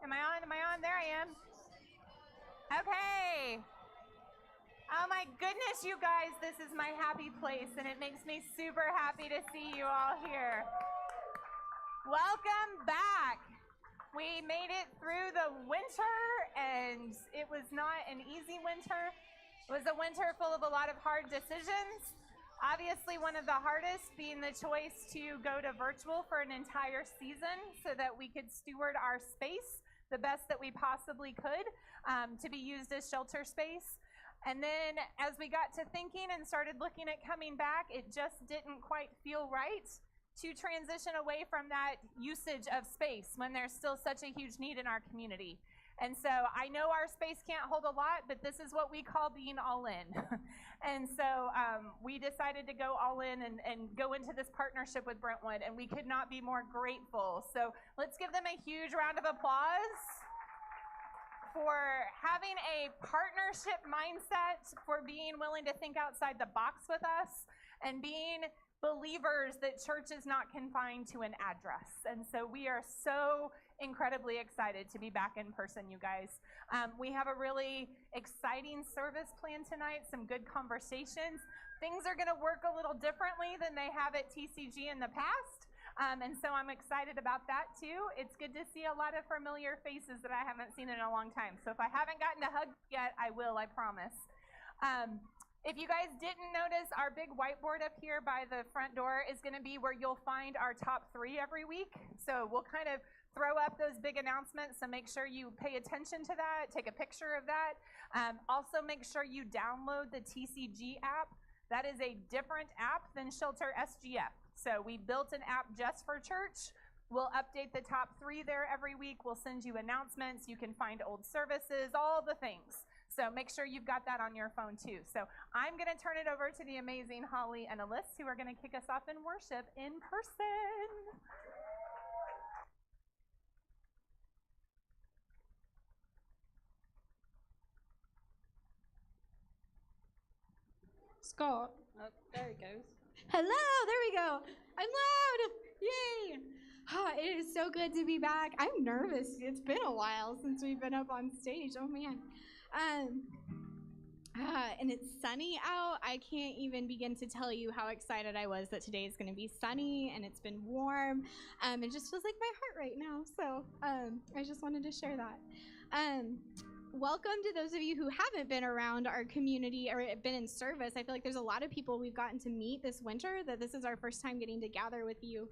Am I on? Am I on? There I am. Okay. Oh my goodness, you guys, this is my happy place, and it makes me super happy to see you all here. Welcome back. We made it through the winter, and it was not an easy winter. It was a winter full of a lot of hard decisions. Obviously, one of the hardest being the choice to go to virtual for an entire season so that we could steward our space the best that we possibly could to be used as shelter space. And then as we got to thinking and started looking at coming back, it just didn't quite feel right to transition away from that usage of space when there's still such a huge need in our community. And so I know our space can't hold a lot, but this is what we call being all in. And so we decided to go all in and go into this partnership with Brentwood, and we could not be more grateful. So let's give them a huge round of applause for having a partnership mindset, for being willing to think outside the box with us, and being believers that church is not confined to an address. And so we are so incredibly excited to be back in person, you guys. We have a really exciting service planned tonight, some good conversations. Things are going to work a little differently than they have at TCG in the past. And so I'm excited about that too. It's good to see a lot of familiar faces that I haven't seen in a long time. So if I haven't gotten a hug yet, I will, I promise. If you guys didn't notice, our big whiteboard up here by the front door is going to be where you'll find our top 3 every week. So we'll kind of throw up those big announcements, so make sure you pay attention to that, take a picture of that. Also make sure you download the TCG app. That is a different app than Shelter SGF. So we built an app just for church. We'll update the top 3 there every week. We'll send you announcements. You can find old services, all the things. So make sure you've got that on your phone too. So I'm going to turn it over to the amazing Holly and Alyssa, who are going to kick us off in worship in person. Scott. Oh, there he goes. Hello, there we go. I'm loud. Yay. It is so good to be back. I'm nervous. It's been a while since we've been up on stage. Oh, man. And it's sunny out. I can't even begin to tell you how excited I was that today is going to be sunny and it's been warm. It just feels like my heart right now. So I just wanted to share that. Welcome to those of you who haven't been around our community or been in service. I feel like there's a lot of people we've gotten to meet this winter that this is our first time getting to gather with you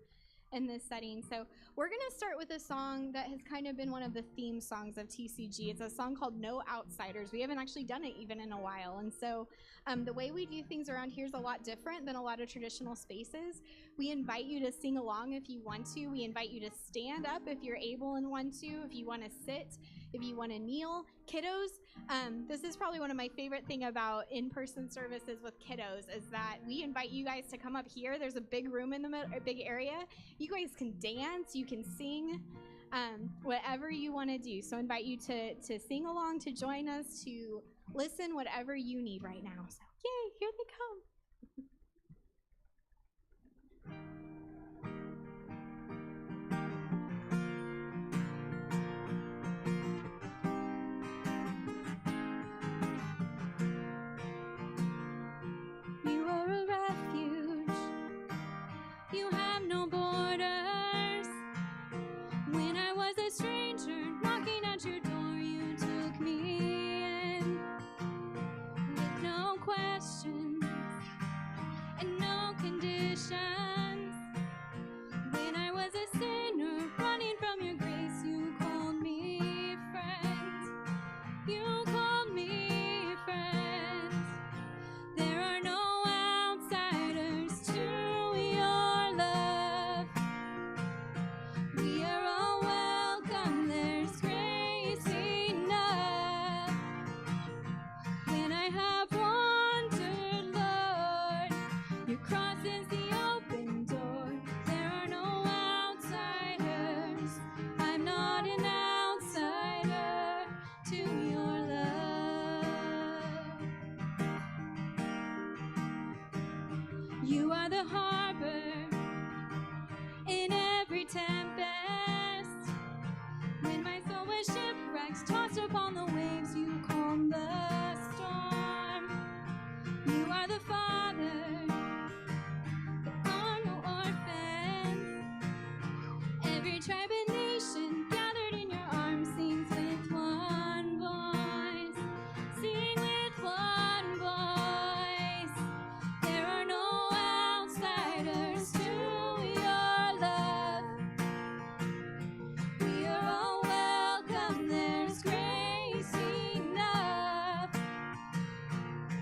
in this setting. So we're going to start with a song that has kind of been one of the theme songs of TCG. It's a song called No Outsiders. We haven't actually done it even in a while. And so the way we do things around here is a lot different than a lot of traditional spaces. We invite you to sing along if you want to. We invite you to stand up if you're able and want to. If you want to sit, if you want to kneel. Kiddos, this is probably one of my favorite thing about in-person services with kiddos is that we invite you guys to come up here. There's a big room in the middle, a big area. You guys can dance, you can sing, whatever you want to do. So I invite you to sing along, to join us, to listen, whatever you need right now. So yay, here they come. You are the harbor in every tempest. When my soul was Every tribe and nation gathered in your arms sings with one voice. Sing with one voice. There are no outsiders to your love. We are all welcome, there's grace enough.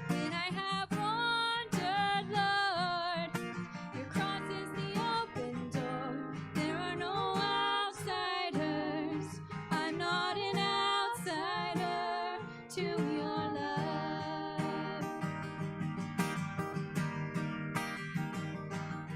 When I have wandered, Lord, your cross is the open door. There are no outsiders. I'm not an outsider to your love.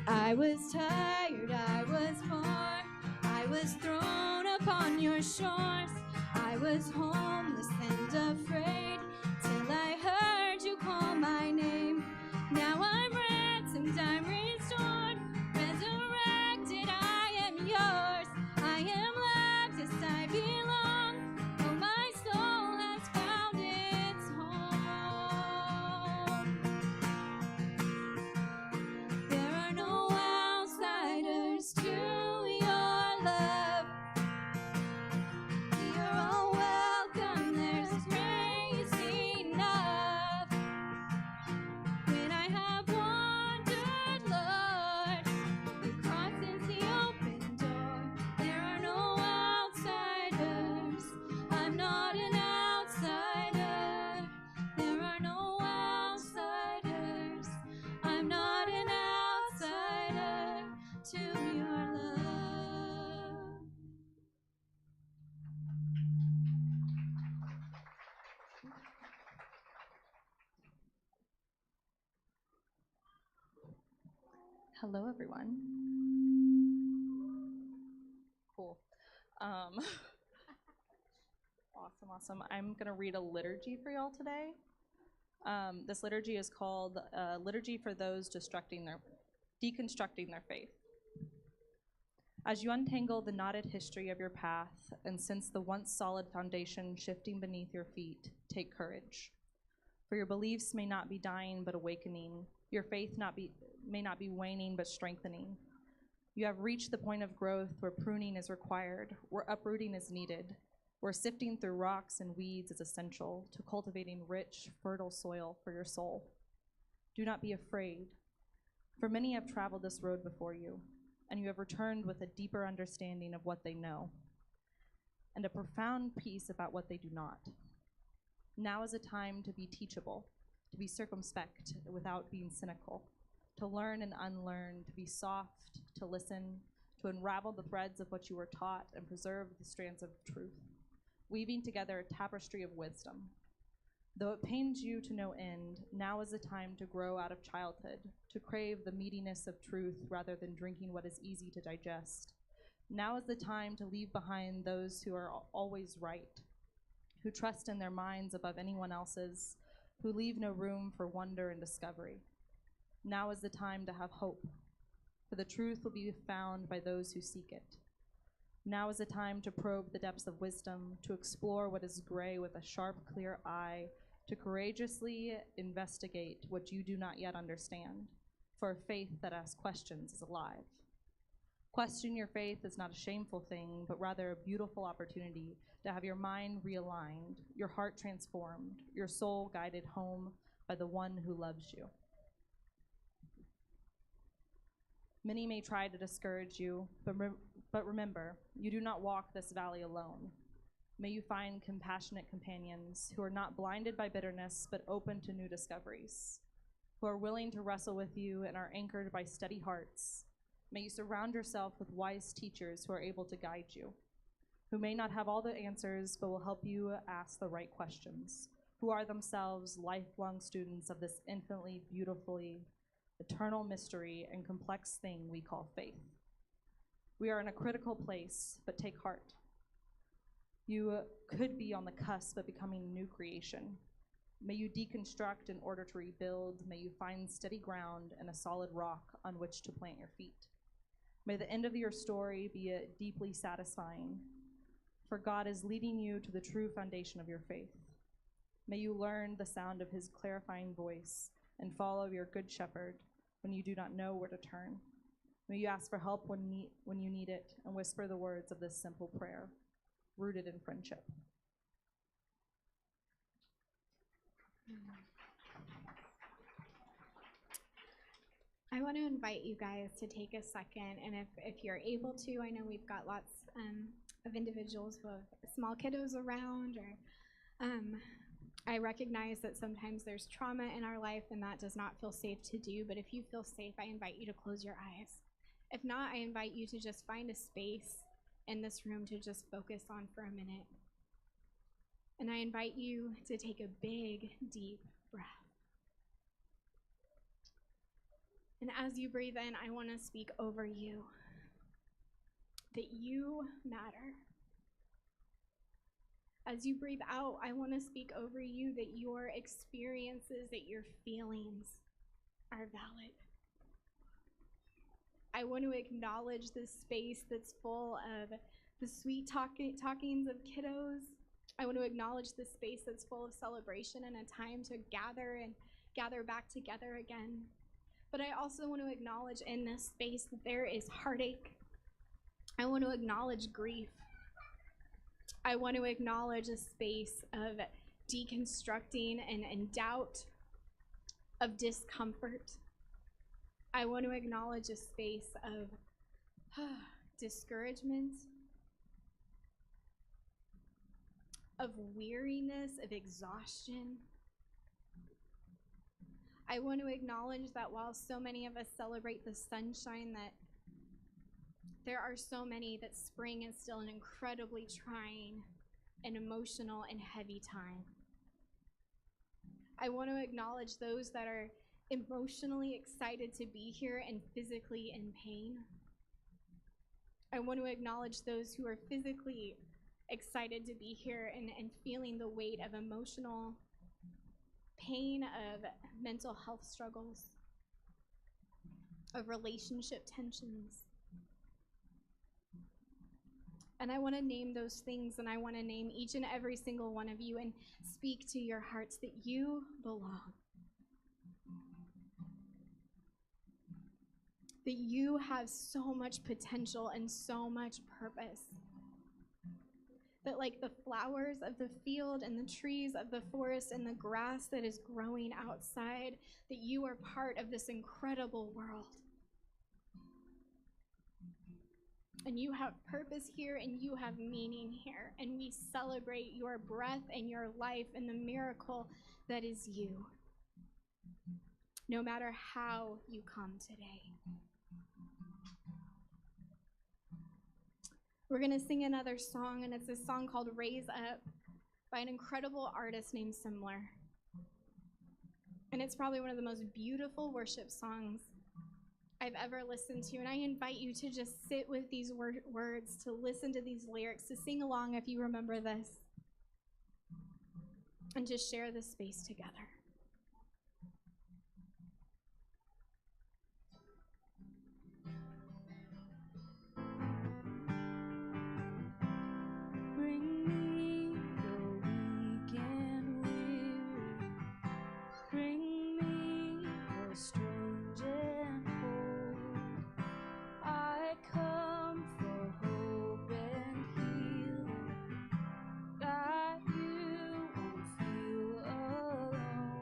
I was tired, I was poor, I was thrown upon your shores. I was homeless and afraid till I heard you call my name. Now I'm ransomed, I'm restored, resurrected, I am yours. I am loved, yes, I belong. Oh, my soul has found its home. There are no outsiders to your love. We are all welcome, there's grace enough. When I have wandered, Lord, your cross is the open door. There are no outsiders. I'm not an outsider. There are no outsiders. I'm not an outsider to your love. Hello, everyone. Cool. Awesome. I'm going to read a liturgy for y'all today. This liturgy is called Liturgy for Those Deconstructing Their Faith. As you untangle the knotted history of your path, and since the once solid foundation shifting beneath your feet, take courage. For your beliefs may not be dying but awakening. Your faith may not be waning but strengthening. You have reached the point of growth where pruning is required, where uprooting is needed, where sifting through rocks and weeds is essential to cultivating rich, fertile soil for your soul. Do not be afraid, for many have traveled this road before you, and you have returned with a deeper understanding of what they know, and a profound peace about what they do not. Now is a time to be teachable, to be circumspect without being cynical, to learn and unlearn, to be soft, to listen, to unravel the threads of what you were taught and preserve the strands of truth, weaving together a tapestry of wisdom. Though it pains you to no end, now is the time to grow out of childhood, to crave the meatiness of truth rather than drinking what is easy to digest. Now is the time to leave behind those who are always right, who trust in their minds above anyone else's, who leave no room for wonder and discovery. Now is the time to have hope, for the truth will be found by those who seek it. Now is the time to probe the depths of wisdom, to explore what is gray with a sharp, clear eye, to courageously investigate what you do not yet understand, for a faith that asks questions is alive. Questioning your faith is not a shameful thing, but rather a beautiful opportunity to have your mind realigned, your heart transformed, your soul guided home by the one who loves you. Many may try to discourage you, but remember, you do not walk this valley alone. May you find compassionate companions who are not blinded by bitterness, but open to new discoveries, who are willing to wrestle with you and are anchored by steady hearts. May you surround yourself with wise teachers who are able to guide you, who may not have all the answers, but will help you ask the right questions, who are themselves lifelong students of this infinitely, beautifully, eternal mystery and complex thing we call faith. We are in a critical place, but take heart. You could be on the cusp of becoming a new creation. May you deconstruct in order to rebuild. May you find steady ground and a solid rock on which to plant your feet. May the end of your story be deeply satisfying, for God is leading you to the true foundation of your faith. May you learn the sound of his clarifying voice and follow your good shepherd when you do not know where to turn. May you ask for help when you need it, and whisper the words of this simple prayer, rooted in friendship. I want to invite you guys to take a second, and if you're able to, I know we've got lots of individuals who have small kiddos around, or I recognize that sometimes there's trauma in our life and that does not feel safe to do, but if you feel safe, I invite you to close your eyes. If not, I invite you to just find a space in this room to just focus on for a minute. And I invite you to take a big, deep breath. And as you breathe in, I want to speak over you that you matter. As you breathe out, I want to speak over you that your experiences, that your feelings are valid. I want to acknowledge this space that's full of the sweet talkings of kiddos. I want to acknowledge this space that's full of celebration and a time to gather back together again. But I also want to acknowledge in this space that there is heartache. I want to acknowledge grief. I want to acknowledge a space of deconstructing and doubt, of discomfort. I want to acknowledge a space of discouragement, of weariness, of exhaustion. I want to acknowledge that while so many of us celebrate the sunshine, that there are so many that spring is still an incredibly trying and emotional and heavy time. I want to acknowledge those that are emotionally excited to be here and physically in pain. I want to acknowledge those who are physically excited to be here and feeling the weight of emotional pain, of mental health struggles, of relationship tensions. And I want to name those things, and I want to name each and every single one of you and speak to your hearts that you belong. That you have so much potential and so much purpose. That like the flowers of the field and the trees of the forest and the grass that is growing outside, that you are part of this incredible world. And you have purpose here and you have meaning here. And we celebrate your breath and your life and the miracle that is you. No matter how you come today. We're going to sing another song, and it's a song called Raise Up by an incredible artist named Similar. And it's probably one of the most beautiful worship songs I've ever listened to. And I invite you to just sit with these words, to listen to these lyrics, to sing along if you remember this, and just share this space together. Bring me the weak and weary. Bring me the strange and cold. I come for hope and healing, that you won't feel alone.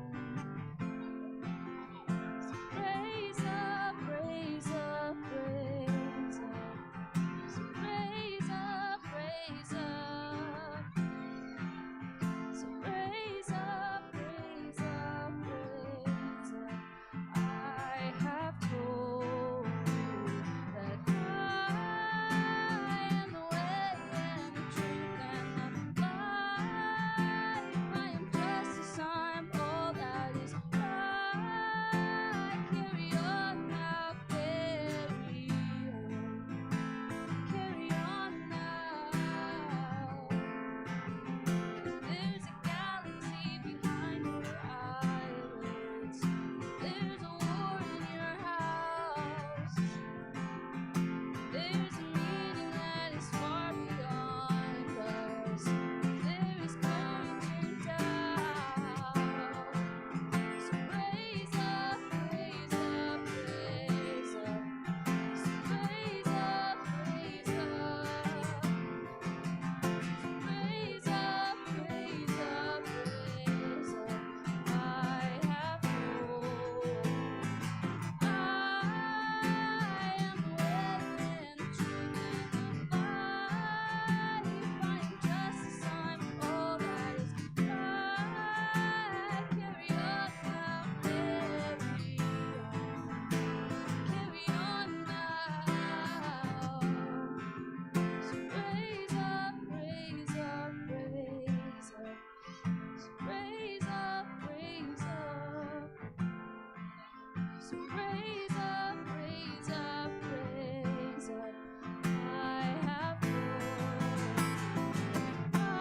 raise up, raise up, raise up. I have I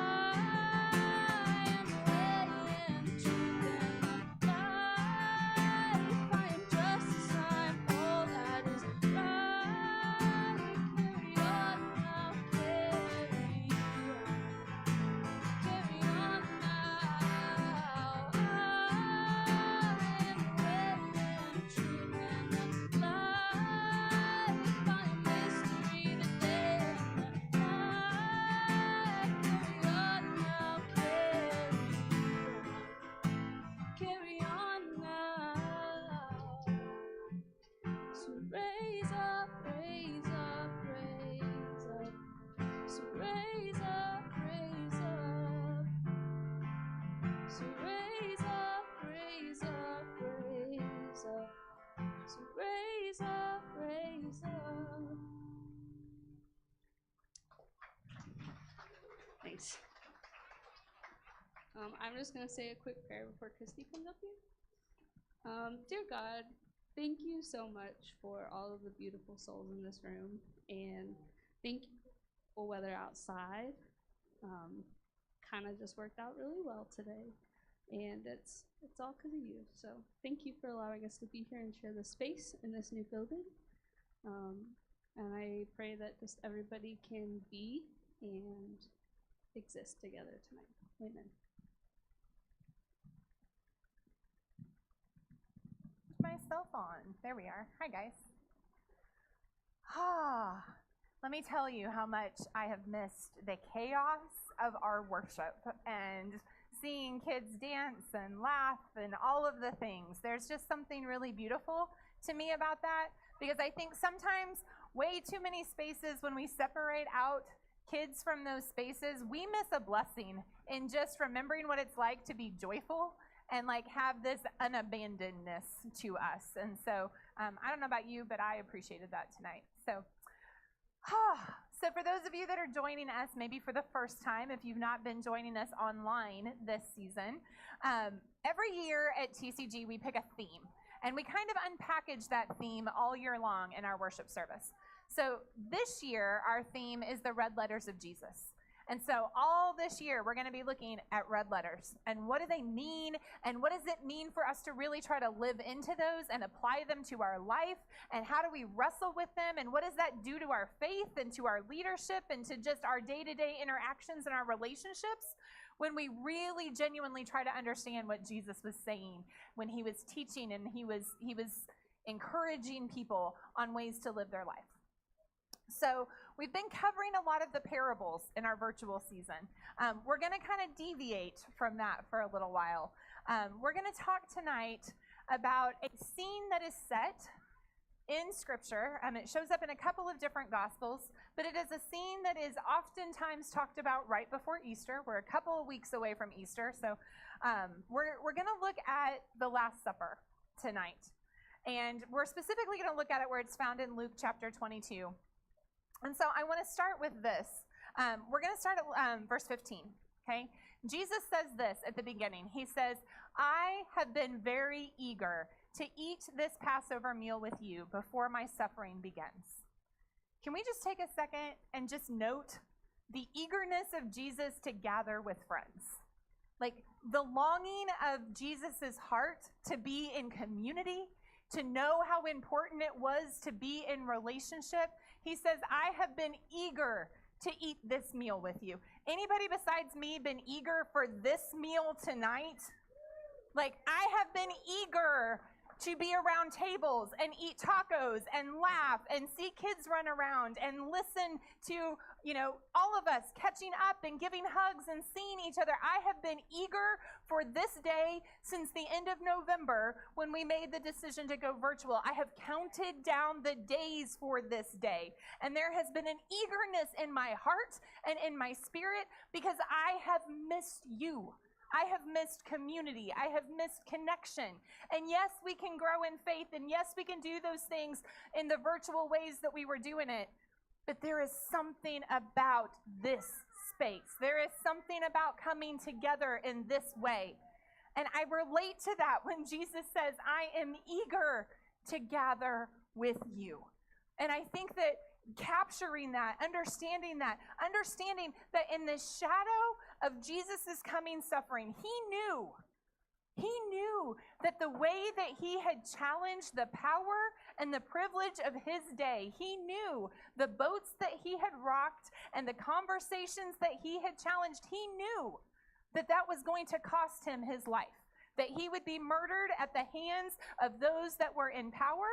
am the way and the truth and the life. I am justice, I am all that is right. Carry on now, carry on now. I am the way and the truth and the life. I am mystery, the day and the night. Carry on now, carry on now. So raise up, raise up, raise up. So raise up, raise up. So raise up, raise up, raise up. So raise up, raise up. Thanks. I'm just going to say a quick prayer before Christy comes up here. Dear God, thank you so much for all of the beautiful souls in this room, and thank you for weather outside. Kind of just worked out really well today, and it's all because of you. So thank you for allowing us to be here and share this space in this new building. And I pray that just everybody can be and exist together tonight. Amen. Myself on. There we are. Hi, guys. Let me tell you how much I have missed the chaos of our worship and seeing kids dance and laugh and all of the things. There's just something really beautiful to me about that, because I think sometimes way too many spaces, when we separate out kids from those spaces, we miss a blessing in just remembering what it's like to be joyful and like have this unabandonedness to us. And so I don't know about you, but I appreciated that tonight. So for those of you that are joining us maybe for the first time, if you've not been joining us online this season, every year at TCG we pick a theme, and we kind of unpackage that theme all year long in our worship service. So this year our theme is the red letters of Jesus. And so all this year, we're going to be looking at red letters and what do they mean, and what does it mean for us to really try to live into those and apply them to our life, and how do we wrestle with them, and what does that do to our faith and to our leadership and to just our day-to-day interactions and our relationships when we really genuinely try to understand what Jesus was saying when he was teaching and he was encouraging people on ways to live their life. So we've been covering a lot of the parables in our virtual season. We're going to kind of deviate from that for a little while. We're going to talk tonight about a scene that is set in Scripture. It shows up in a couple of different Gospels, but it is a scene that is oftentimes talked about right before Easter. We're a couple of weeks away from Easter, so we're going to look at the Last Supper tonight. And we're specifically going to look at it where it's found in Luke chapter 22. And so I want to start with this. We're going to start at verse 15, okay? Jesus says this at the beginning. He says, I have been very eager to eat this Passover meal with you before my suffering begins. Can we just take a second and just note the eagerness of Jesus to gather with friends? Like the longing of Jesus's heart to be in community, to know how important it was to be in relationship. He says, I have been eager to eat this meal with you. Anybody besides me been eager for this meal tonight? Like, I have been eager to be around tables and eat tacos and laugh and see kids run around and listen to, all of us catching up and giving hugs and seeing each other. I have been eager for this day since the end of November when we made the decision to go virtual. I have counted down the days for this day, and there has been an eagerness in my heart and in my spirit because I have missed you. I have missed community. I have missed connection. And yes, we can grow in faith, and yes, we can do those things in the virtual ways that we were doing it. But there is something about this space. There is something about coming together in this way. And I relate to that when Jesus says, I am eager to gather with you. And I think that capturing that, understanding that in the shadow of Jesus' coming suffering, he knew that the way that he had challenged the power and the privilege of his day, he knew the boats that he had rocked and the conversations that he had challenged, he knew that that was going to cost him his life, that he would be murdered at the hands of those that were in power.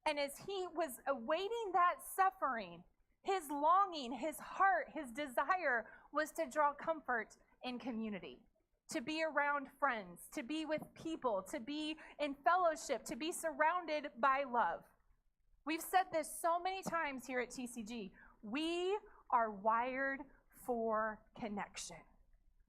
And as he was awaiting that suffering, his longing, his heart, his desire was to draw comfort in community, to be around friends, to be with people, to be in fellowship, to be surrounded by love. We've said this so many times here at TCG. We are wired for connection.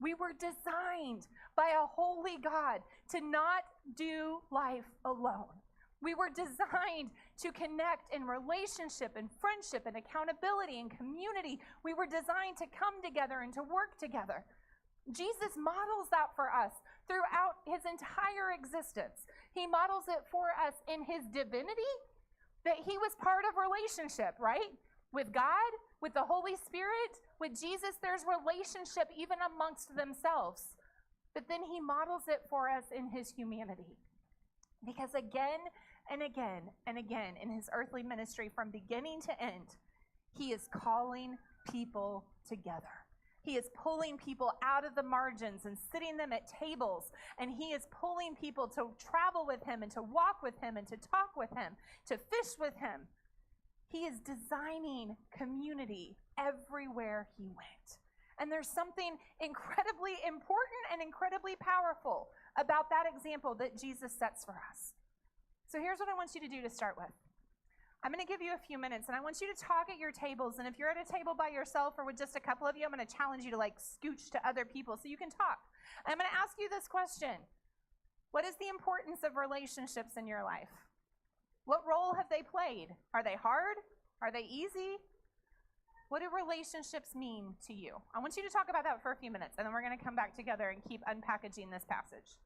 We were designed by a holy God to not do life alone. We were designed to connect in relationship and friendship and accountability and community. We were designed to come together and to work together. Jesus models that for us throughout his entire existence. He models it for us in his divinity, that he was part of relationship, right? With God, with the Holy Spirit, with Jesus, there's relationship even amongst themselves. But then he models it for us in his humanity. Because again and again and again in his earthly ministry, from beginning to end, he is calling people together. He is pulling people out of the margins and sitting them at tables. And he is pulling people to travel with him and to walk with him and to talk with him, to fish with him. He is designing community everywhere he went. And there's something incredibly important and incredibly powerful about that example that Jesus sets for us. So here's what I want you to do to start with. I'm going to give you a few minutes, and I want you to talk at your tables. And if you're at a table by yourself or with just a couple of you, I'm going to challenge you to scooch to other people so you can talk. I'm going to ask you this question. What is the importance of relationships in your life? What role have they played? Are they hard? Are they easy? What do relationships mean to you? I want you to talk about that for a few minutes, and then we're going to come back together and keep unpackaging this passage.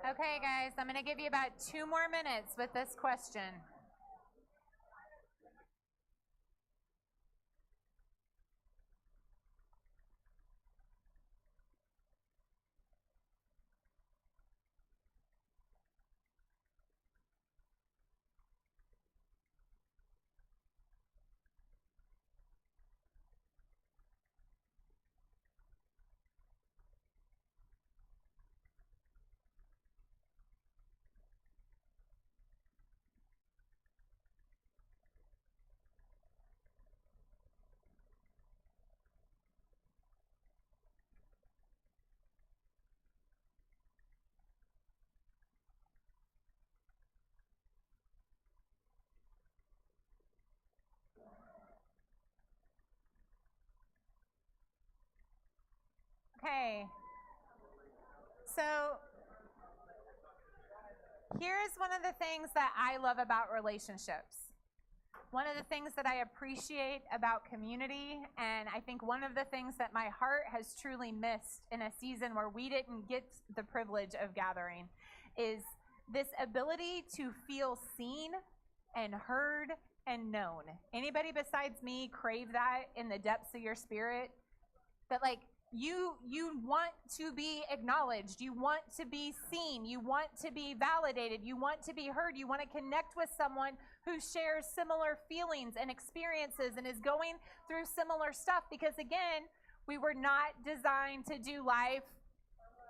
Okay, guys, I'm going to give you about 2 more minutes with this question. Okay. So here's one of the things that I love about relationships. One of the things that I appreciate about community, and I think one of the things that my heart has truly missed in a season where we didn't get the privilege of gathering, is this ability to feel seen and heard and known. Anybody besides me crave that in the depths of your spirit? That like you want to be acknowledged, you want to be seen, you want to be validated, you want to be heard, you want to connect with someone who shares similar feelings and experiences and is going through similar stuff, because again, we were not designed to do life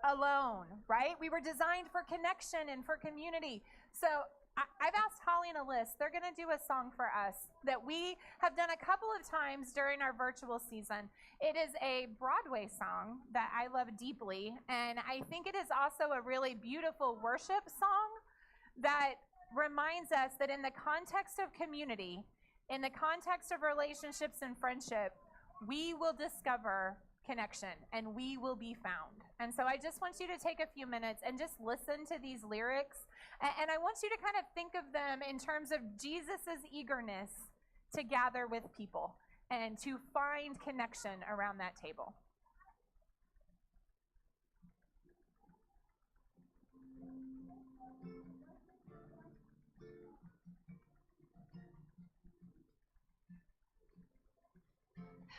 alone, right? We were designed for connection and for community. So I've asked Holly and Alyssa, they're going to do a song for us that we have done a couple of times during our virtual season. It is a Broadway song that I love deeply, and I think it is also a really beautiful worship song that reminds us that in the context of community, in the context of relationships and friendship, we will discover connection and we will be found. And so I just want you to take a few minutes and just listen to these lyrics. And I want you to kind of think of them in terms of Jesus's eagerness to gather with people and to find connection around that table.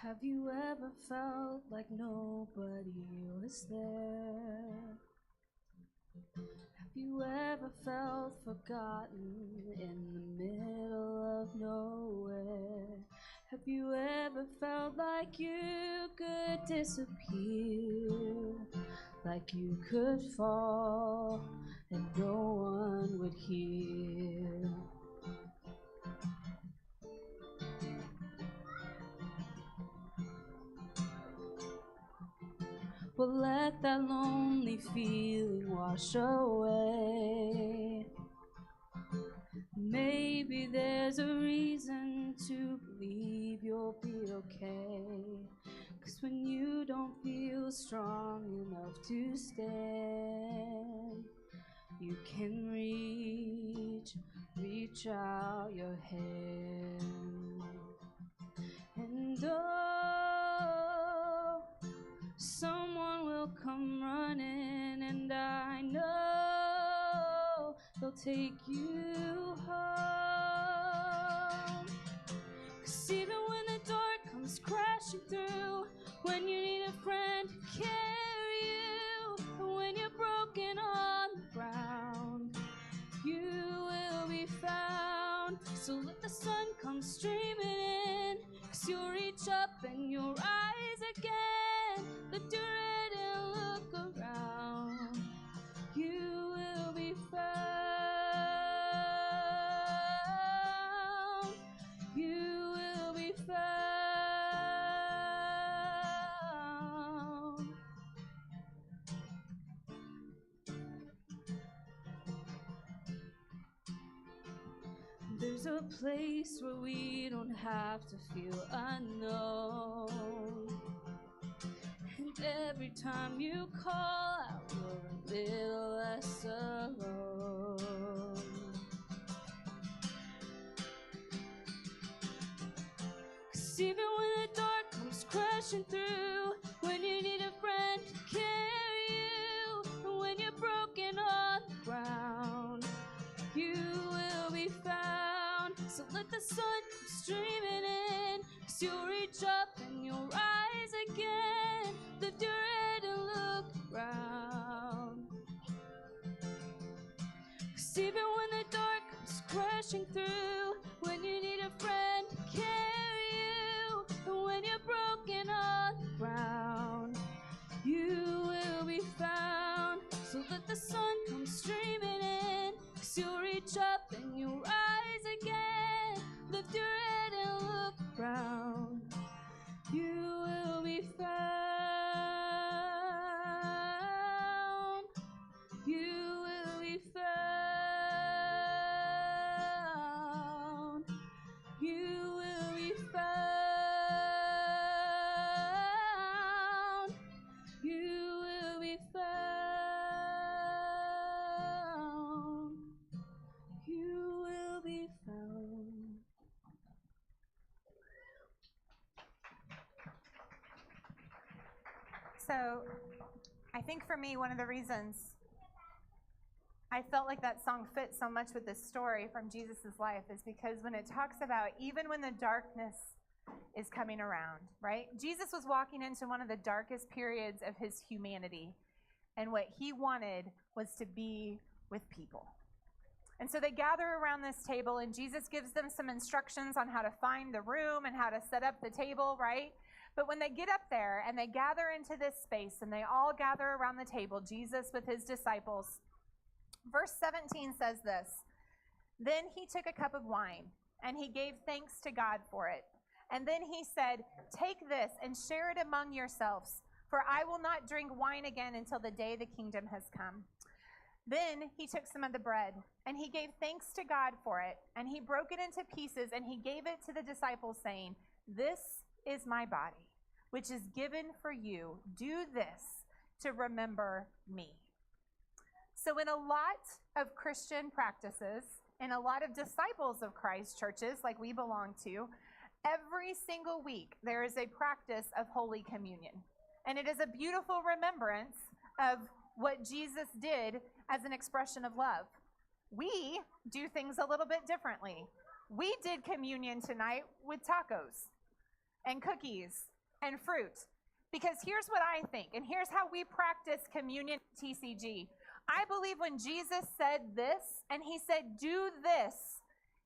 Have you ever felt like nobody was there? Have you ever felt forgotten in the middle of nowhere? Have you ever felt like you could disappear? Like you could fall and no one would hear? Well, let that lonely feeling wash away. Maybe there's a reason to believe you'll be okay. 'Cause when you don't feel strong enough to stand, you can reach out your hand. And oh, someone will come running, and I know they'll take you home. 'Cause even when the dark comes crashing through, when you need a friend to carry you, and when you're broken on the ground, you will be found. So let the sun come streaming in, 'cause you'll reach up and you'll rise again. Lift your head and look around. You will be found. You will be found. There's a place where we don't have to feel unknown. And every time you call out, you're a little less alone. 'Cause even when the dark comes crashing through, when you need a friend to carry you, and when you're broken on the you'll reach up and you'll rise again. Lift your head and look around. 'Cause even when the dark comes crashing through, when you need a friend to carry you, and when you're broken on the ground, you will be found. So let the sun come streaming in, 'cause you'll reach up and you'll rise again. Lift your head and look around. You will be found. You will be found. You will be found. You will be found. You will be found. So, I think for me, one of the reasons I felt like that song fits so much with this story from Jesus' life is because when it talks about even when the darkness is coming around, right? Jesus was walking into one of the darkest periods of his humanity, and what he wanted was to be with people. And so they gather around this table, and Jesus gives them some instructions on how to find the room and how to set up the table, right? But when they get up there and they gather into this space and they all gather around the table, Jesus with his disciples, verse 17 says this, "Then he took a cup of wine and he gave thanks to God for it. And then he said, 'Take this and share it among yourselves, for I will not drink wine again until the day the kingdom has come.' Then he took some of the bread and he gave thanks to God for it, and he broke it into pieces and he gave it to the disciples, saying, 'This is my body, which is given for you. Do this to remember me.'" So in a lot of Christian practices, in a lot of disciples of Christ churches like we belong to, every single week there is a practice of Holy Communion. And it is a beautiful remembrance of what Jesus did as an expression of love. We do things a little bit differently. We did communion tonight with tacos and cookies and fruit. Because here's what I think, and here's how we practice communion at TCG. I believe when Jesus said this, and he said, "Do this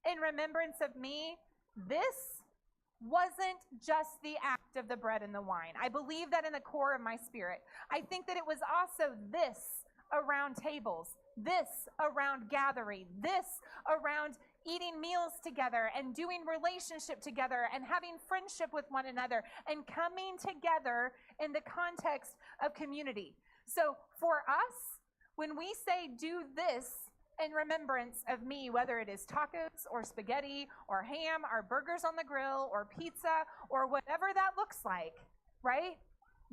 in remembrance of me," this wasn't just the act of the bread and the wine. I believe that in the core of my spirit. I think that it was also this around tables, this around gathering, this around eating meals together and doing relationship together and having friendship with one another and coming together in the context of community. So for us, when we say do this in remembrance of me, whether it is tacos or spaghetti or ham or burgers on the grill or pizza or whatever that looks like, right?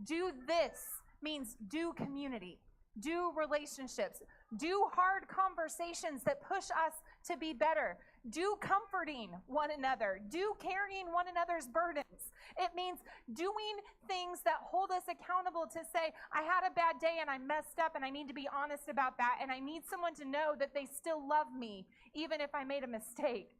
Do this means do community, do relationships, do hard conversations that push us to be better, do comforting one another, do carrying one another's burdens. It means doing things that hold us accountable to say, I had a bad day and I messed up and I need to be honest about that, and I need someone to know that they still love me even if I made a mistake.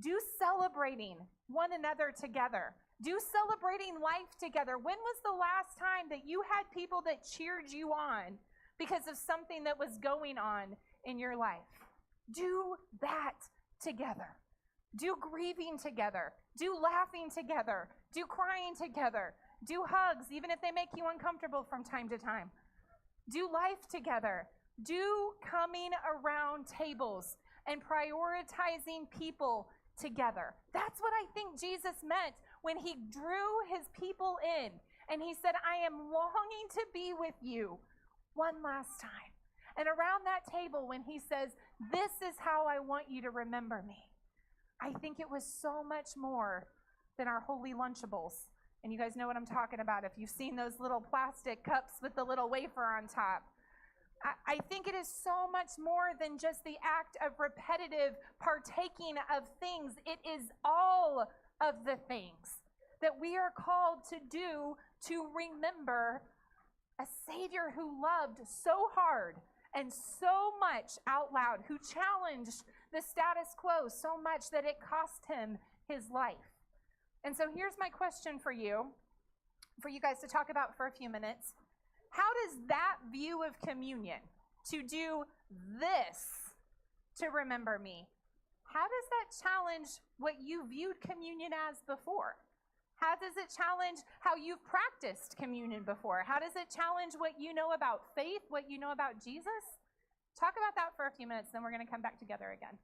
Do celebrating one another together. Do celebrating life together. When was the last time that you had people that cheered you on because of something that was going on in your life? Do that together. Do grieving together. Do laughing together. Do crying together. Do hugs, even if they make you uncomfortable from time to time. Do life together. Do coming around tables and prioritizing people together. That's what I think Jesus meant when he drew his people in and he said, I am longing to be with you one last time. And around that table when he says, this is how I want you to remember me, I think it was so much more than our holy Lunchables. And you guys know what I'm talking about if you've seen those little plastic cups with the little wafer on top. I think it is so much more than just the act of repetitive partaking of things. It is all of the things that we are called to do to remember a Savior who loved so hard and so much out loud, who challenged the status quo so much that it cost him his life. And so here's my question for you guys to talk about for a few minutes. How does that view of communion, to do this to remember me, how does that challenge what you viewed communion as before? How does it challenge how you've practiced communion before? How does it challenge what you know about faith, what you know about Jesus? Talk about that for a few minutes, then we're going to come back together again.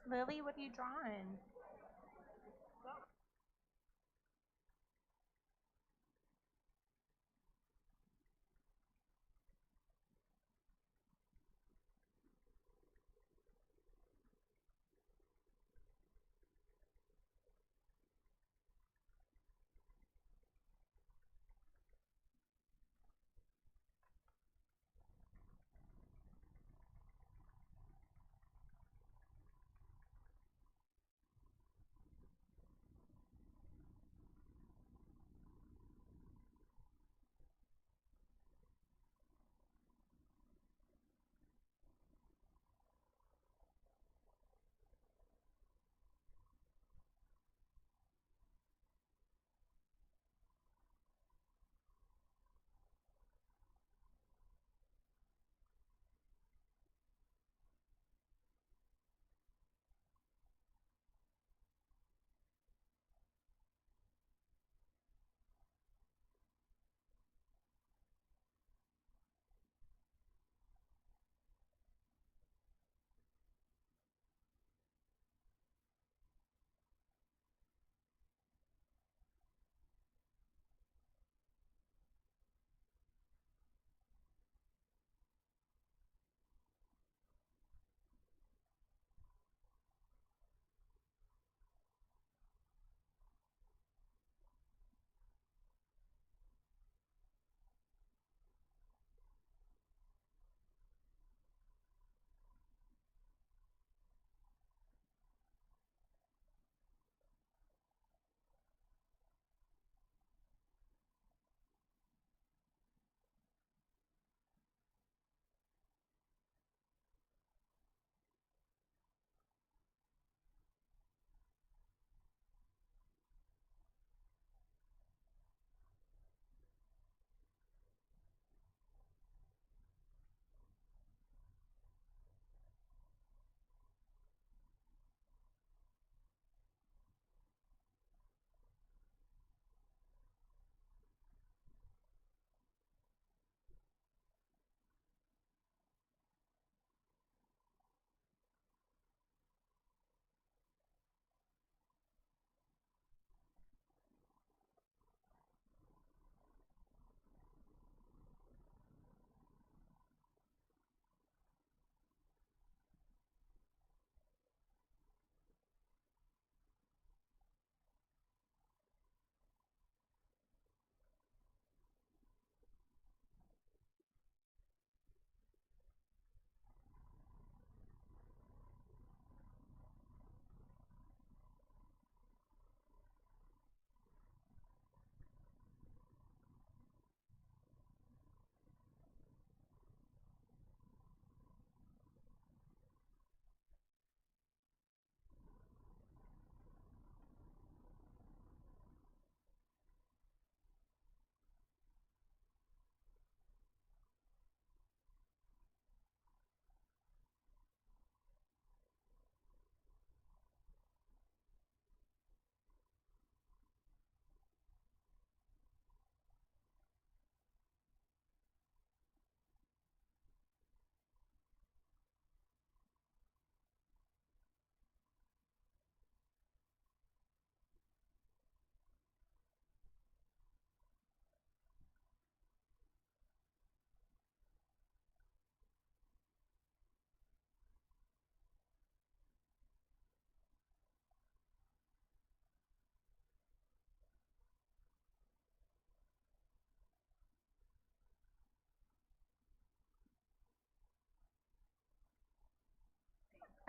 Lily, what are you drawing?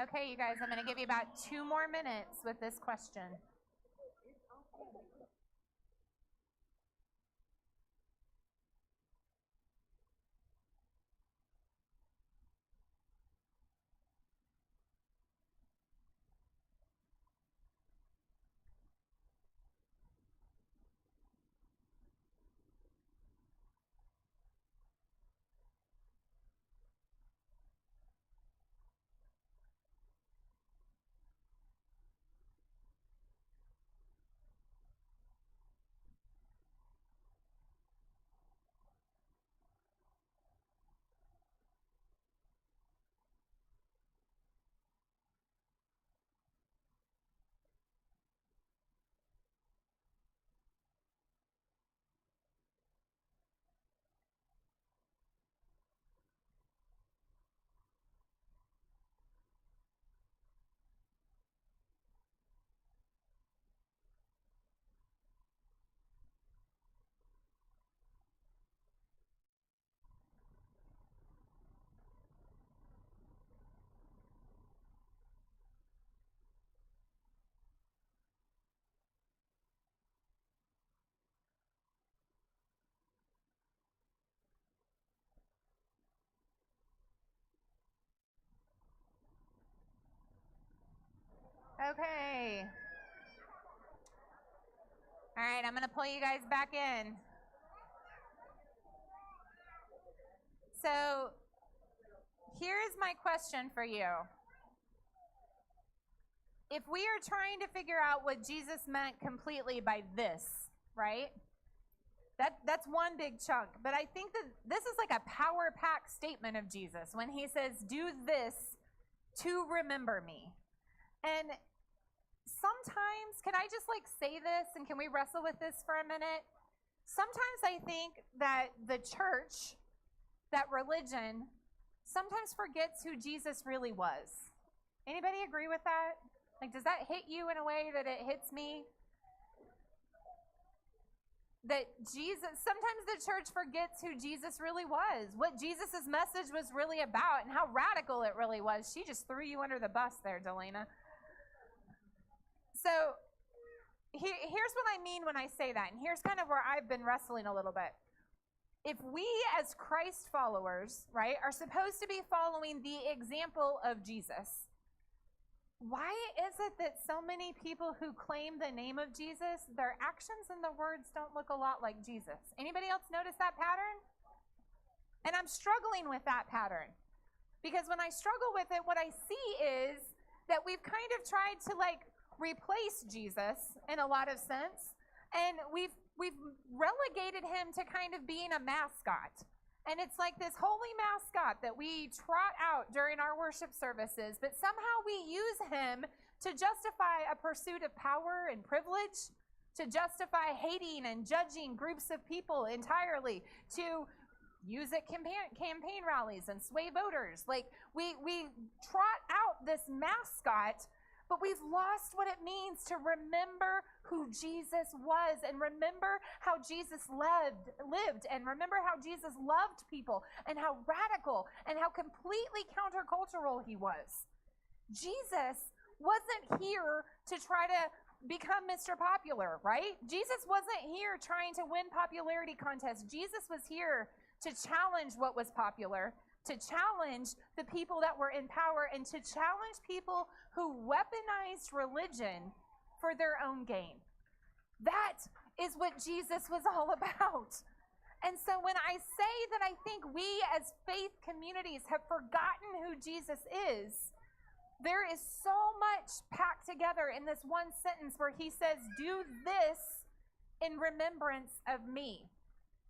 Okay, you guys, I'm going to give you about 2 more minutes with this question. Okay. All right, I'm going to pull you guys back in. So, here is my question for you. If we are trying to figure out what Jesus meant completely by this, right? That's one big chunk. But I think that this is like a power-packed statement of Jesus when he says, do this to remember me. And sometimes, can I just like say this and can we wrestle with this for a minute? Sometimes I think that the church, that religion, sometimes forgets who Jesus really was. Anybody agree with that? Like, does that hit you in a way that it hits me? That Jesus, sometimes the church forgets who Jesus really was, what Jesus' message was really about, and how radical it really was. She just threw you under the bus there, Delana. So here's what I mean when I say that, and here's kind of where I've been wrestling a little bit. If we as Christ followers, right, are supposed to be following the example of Jesus, why is it that so many people who claim the name of Jesus, their actions and the words don't look a lot like Jesus? Anybody else notice that pattern? And I'm struggling with that pattern. Because when I struggle with it, what I see is that we've kind of tried to like replace Jesus in a lot of sense. And we've relegated him to kind of being a mascot. And it's like this holy mascot that we trot out during our worship services, but somehow we use him to justify a pursuit of power and privilege, to justify hating and judging groups of people entirely, to use it campaign rallies and sway voters. Like we trot out this mascot, but we've lost what it means to remember who Jesus was and remember how Jesus lived and remember how Jesus loved people and how radical and how completely countercultural he was. Jesus wasn't here to try to become Mr. Popular, right? Jesus wasn't here trying to win popularity contests. Jesus was here to challenge what was popular, to challenge the people that were in power, and to challenge people who weaponized religion for their own gain. That is what Jesus was all about. And so when I say that I think we as faith communities have forgotten who Jesus is, there is so much packed together in this one sentence where he says, do this in remembrance of me.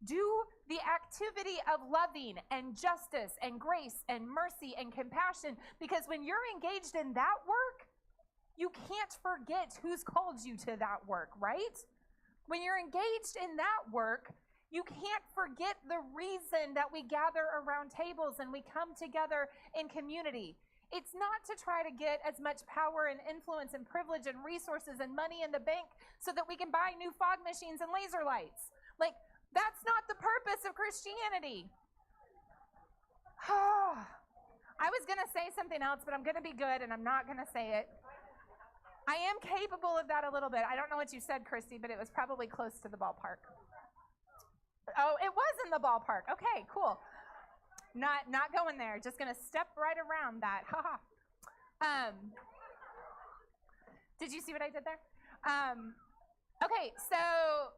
Do the activity of loving and justice and grace and mercy and compassion, because when you're engaged in that work, you can't forget who's called you to that work, right? When you're engaged in that work, you can't forget the reason that we gather around tables and we come together in community. It's not to try to get as much power and influence and privilege and resources and money in the bank so that we can buy new fog machines and laser lights. Like, that's not the purpose of Christianity. I was going to say something else, but I'm going to be good and I'm not going to say it. I am capable of that a little bit. I don't know what you said, Christy, but it was probably close to the ballpark. Oh, it was in the ballpark. Okay, cool. Not going there. Just going to step right around that. Ha ha. Did you see what I did there? Okay, so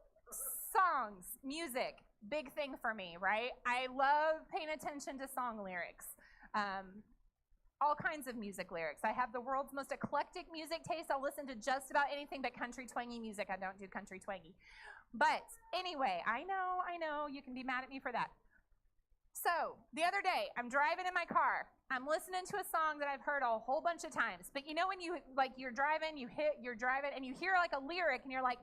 songs, music, big thing for me, right? I love paying attention to song lyrics. All kinds of music lyrics. I have the world's most eclectic music taste. I'll listen to just about anything but country twangy music. I don't do country twangy. But anyway, I know, you can be mad at me for that. So the other day, I'm driving in my car. I'm listening to a song that I've heard a whole bunch of times. But you know when you're driving, you're driving, and you hear like a lyric, and you're like,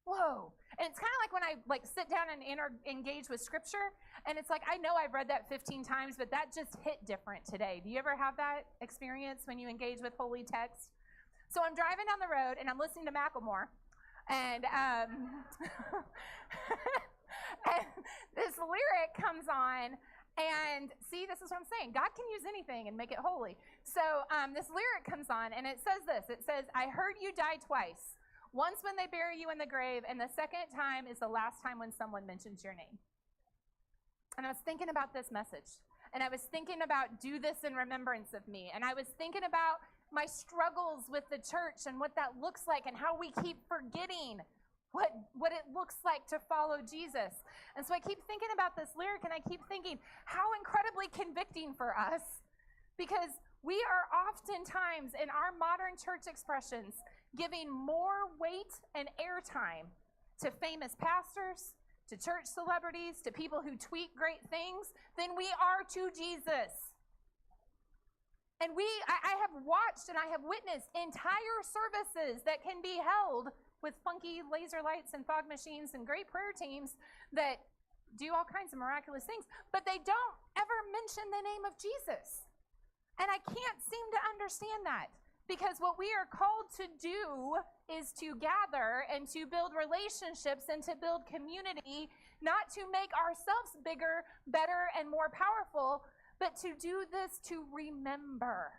whoa. And it's kind of like when I sit down and engage with scripture, and it's like, I know I've read that 15 times, but that just hit different today. Do you ever have that experience when you engage with holy text? So I'm driving down the road, and I'm listening to Macklemore, and, and this lyric comes on, and see, this is what I'm saying. God can use anything and make it holy. So this lyric comes on, and it says this. It says, I heard you die twice. Once when they bury you in the grave, and the second time is the last time when someone mentions your name. And I was thinking about this message. And I was thinking about do this in remembrance of me. And I was thinking about my struggles with the church and what that looks like and how we keep forgetting what it looks like to follow Jesus. And so I keep thinking about this lyric, and I keep thinking how incredibly convicting for us, because we are oftentimes in our modern church expressions giving more weight and airtime to famous pastors, to church celebrities, to people who tweet great things than we are to Jesus. And I have watched and I have witnessed entire services that can be held with funky laser lights and fog machines and great prayer teams that do all kinds of miraculous things, but they don't ever mention the name of Jesus. And I can't seem to understand that, because what we are called to do is to gather and to build relationships and to build community, not to make ourselves bigger, better, and more powerful, but to do this to remember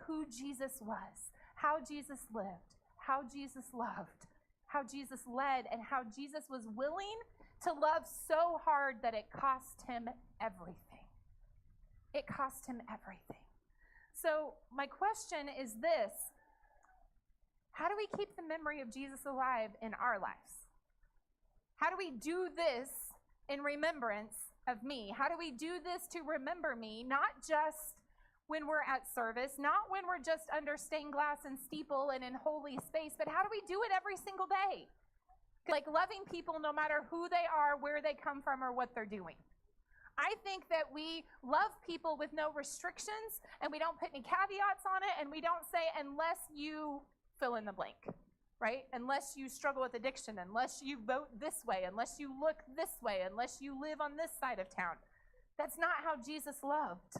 who Jesus was, how Jesus lived, how Jesus loved, how Jesus led, and how Jesus was willing to love so hard that it cost him everything. It cost him everything. So my question is this: how do we keep the memory of Jesus alive in our lives? How do we do this in remembrance of me? How do we do this to remember me, not just when we're at service, not when we're just under stained glass and steeple and in holy space, but how do we do it every single day? Like loving people no matter who they are, where they come from, or what they're doing. I think that we love people with no restrictions, and we don't put any caveats on it, and we don't say unless you fill in the blank, right? Unless you struggle with addiction, unless you vote this way, unless you look this way, unless you live on this side of town. That's not how Jesus loved.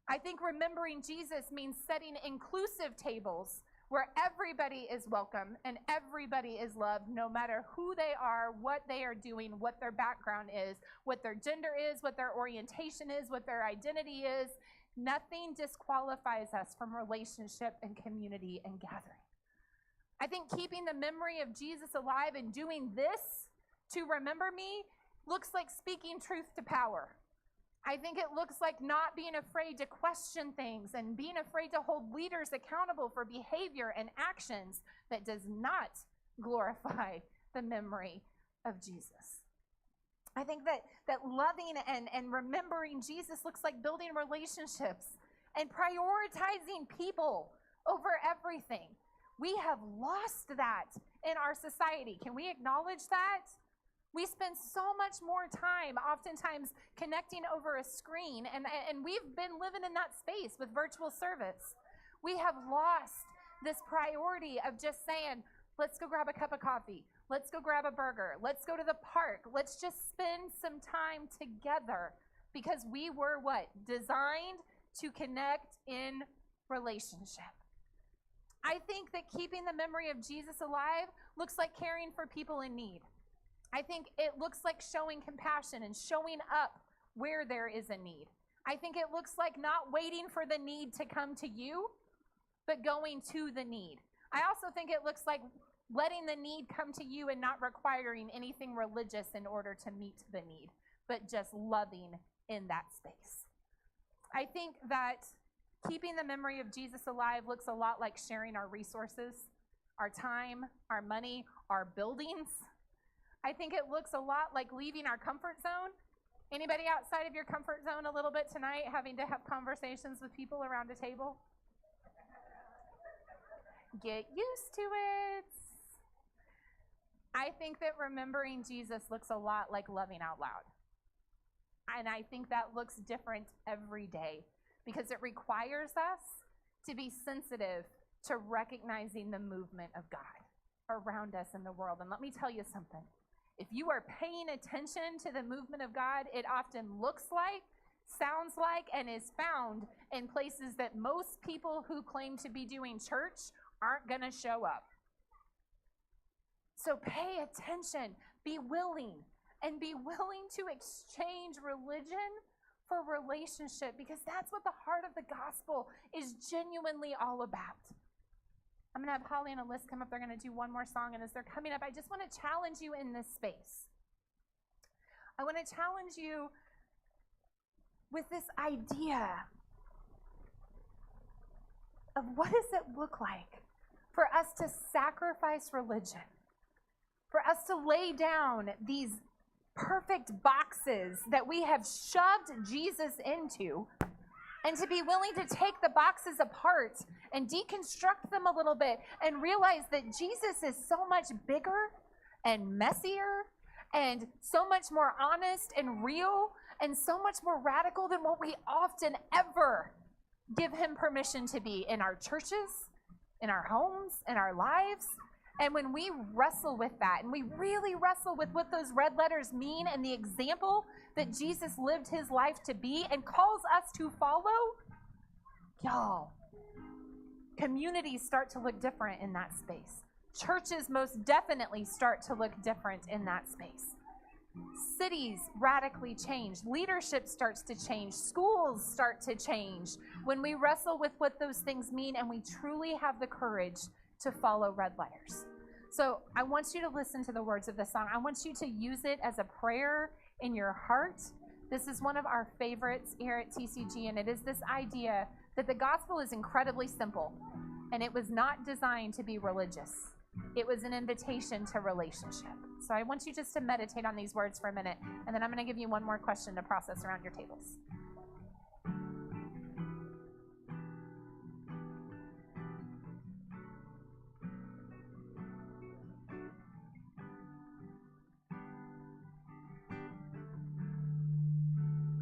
I think remembering Jesus means setting inclusive tables where everybody is welcome and everybody is loved, no matter who they are, what they are doing, what their background is, what their gender is, what their orientation is, what their identity is. Nothing disqualifies us from relationship and community and gathering. I think keeping the memory of Jesus alive and doing this to remember me looks like speaking truth to power. I think it looks like not being afraid to question things and being afraid to hold leaders accountable for behavior and actions that does not glorify the memory of Jesus. I think that loving and remembering Jesus looks like building relationships and prioritizing people over everything. We have lost that in our society. Can we acknowledge that? We spend so much more time, oftentimes, connecting over a screen, and we've been living in that space with virtual service. We have lost this priority of just saying, let's go grab a cup of coffee, let's go grab a burger, let's go to the park, let's just spend some time together, because we were what? Designed to connect in relationship. I think that keeping the memory of Jesus alive looks like caring for people in need. I think it looks like showing compassion and showing up where there is a need. I think it looks like not waiting for the need to come to you, but going to the need. I also think it looks like letting the need come to you and not requiring anything religious in order to meet the need, but just loving in that space. I think that keeping the memory of Jesus alive looks a lot like sharing our resources, our time, our money, our buildings. I think it looks a lot like leaving our comfort zone. Anybody outside of your comfort zone a little bit tonight, having to have conversations with people around a table? Get used to it. I think that remembering Jesus looks a lot like loving out loud. And I think that looks different every day because it requires us to be sensitive to recognizing the movement of God around us in the world. And let me tell you something. If you are paying attention to the movement of God, it often looks like, sounds like, and is found in places that most people who claim to be doing church aren't going to show up. So pay attention, be willing, and be willing to exchange religion for relationship, because that's what the heart of the gospel is genuinely all about. I'm going to have Holly and Alyssa come up. They're going to do one more song, and as they're coming up, I just want to challenge you in this space. I want to challenge you with this idea of what does it look like for us to sacrifice religion, for us to lay down these perfect boxes that we have shoved Jesus into, and to be willing to take the boxes apart and deconstruct them a little bit and realize that Jesus is so much bigger and messier and so much more honest and real and so much more radical than what we often ever give him permission to be in our churches, in our homes, in our lives. And when we wrestle with that, and we really wrestle with what those red letters mean and the example that Jesus lived his life to be and calls us to follow, y'all, communities start to look different in that space. Churches most definitely start to look different in that space. Cities radically change. Leadership starts to change. Schools start to change when we wrestle with what those things mean and we truly have the courage to follow red letters. So I want you to listen to the words of the song. I want you to use it as a prayer in your heart. This is one of our favorites here at TCG, and it is this idea that the gospel is incredibly simple, and it was not designed to be religious. It was an invitation to relationship. So I want you just to meditate on these words for a minute, and then I'm going to give you one more question to process around your tables.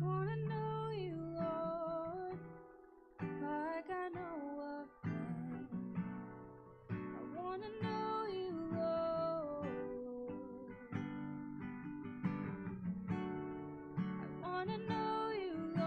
Wanna know you, Lord, like I know of men. I wanna know you, Lord. I wanna know you, Lord.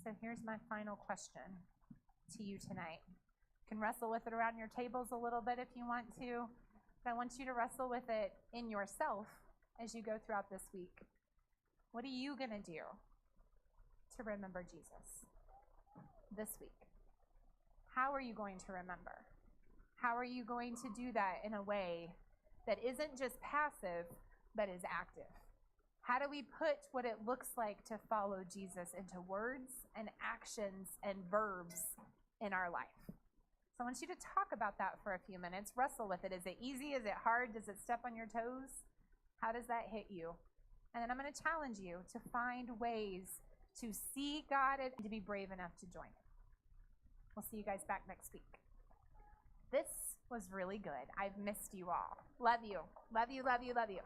So here's my final question to you tonight. You can wrestle with it around your tables a little bit if you want to, but I want you to wrestle with it in yourself as you go throughout this week. What are you going to do to remember Jesus this week? How are you going to remember? How are you going to do that in a way that isn't just passive, but is active? How do we put what it looks like to follow Jesus into words and actions and verbs in our life? So I want you to talk about that for a few minutes. Wrestle with it. Is it easy? Is it hard? Does it step on your toes? How does that hit you? And then I'm going to challenge you to find ways to see God and to be brave enough to join it. We'll see you guys back next week. This was really good. I've missed you all. Love you. Love you, love you, love you.